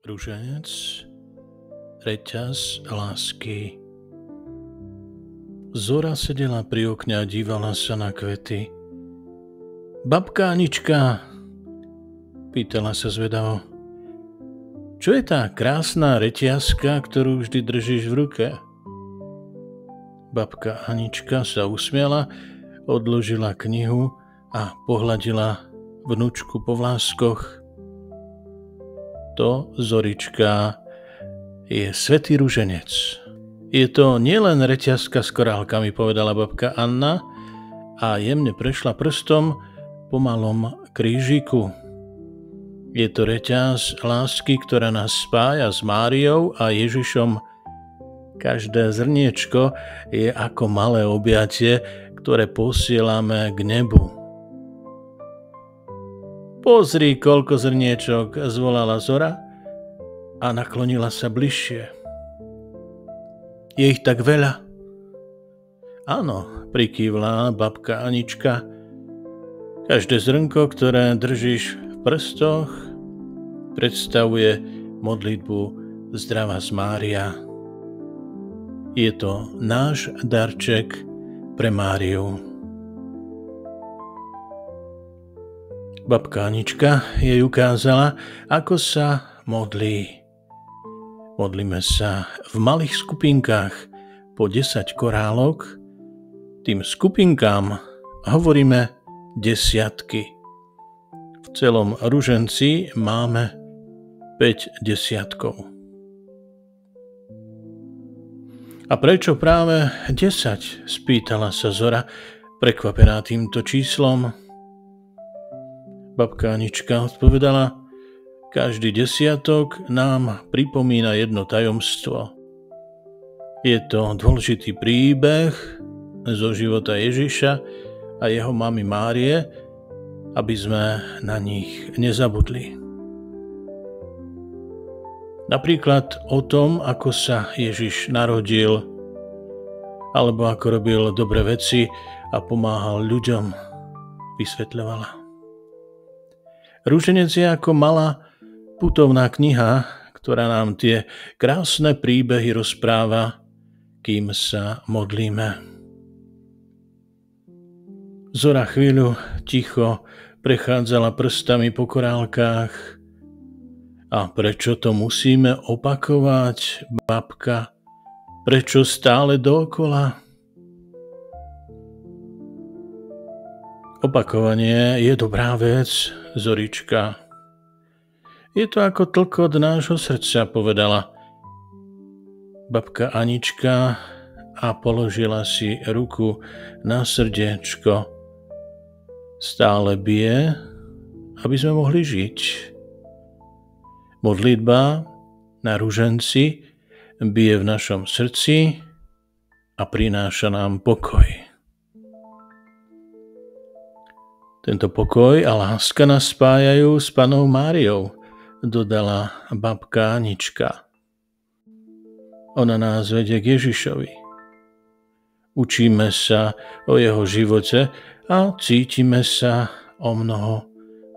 Ruženec, reťaz lásky. Zora sedela pri okne a dívala sa na kvety. Babka Anička, pýtala sa zvedavo, čo je tá krásna reťazka, ktorú vždy držíš v ruke? Babka Anička sa usmiala, odložila knihu a pohľadila vnučku po vláskoch. To, Zorička, je svätý ruženec. Je to nielen reťazka s korálkami, povedala babka Anna a jemne prešla prstom po malom krížiku. Je to reťaz lásky, ktorá nás spája s Máriou a Ježišom. Každé zrniečko je ako malé objatie, ktoré posielame k nebu. Pozri, koľko zrniečok, zvolala Zora a naklonila sa bližšie. Je ich tak veľa? Áno, prikývla babka Anička. Každé zrnko, ktoré držíš v prstoch, predstavuje modlitbu Zdravá Mária. Je to náš darček pre Máriu. Babka Anička jej ukázala, ako sa modlí. Modlíme sa v malých skupinkách po 10 korálok. Tým skupinkám hovoríme desiatky. V celom ruženci máme 5 desiatkov. A prečo práve 10? Spýtala sa Zora, prekvapená týmto číslom. Babka Anička odpovedala, každý desiatok nám pripomína jedno tajomstvo. Je to dôležitý príbeh zo života Ježiša a jeho mamy Márie, aby sme na nich nezabudli. Napríklad o tom, ako sa Ježiš narodil, alebo ako robil dobré veci a pomáhal ľuďom, vysvetľovala. Ruženec je ako malá putovná kniha, ktorá nám tie krásne príbehy rozpráva, kým sa modlíme. Zora chvíľu ticho prechádzala prstami po korálkach. A prečo to musíme opakovať, babka? Prečo stále dookola? Opakovanie je dobrá vec, Zorička. Je to ako tlkot nášho srdca, povedala babka Anička a položila si ruku na srdiečko. Stále bije, aby sme mohli žiť. Modlitba na ruženci bije v našom srdci a prináša nám pokoj. Tento pokoj a láska nás spájajú s Pannou Máriou, dodala babka Anička. Ona nás vedie k Ježišovi. Učíme sa o jeho živote a cítime sa o mnoho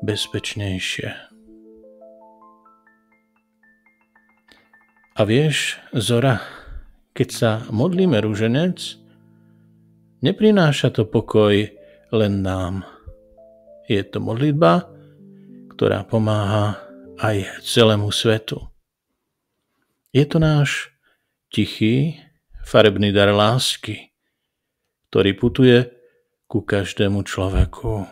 bezpečnejšie. A vieš, Zora, keď sa modlíme ruženec, neprináša to pokoj len nám. Je to modlitba, ktorá pomáha aj celému svetu. Je to náš tichý, farebný dar lásky, ktorý putuje ku každému človeku.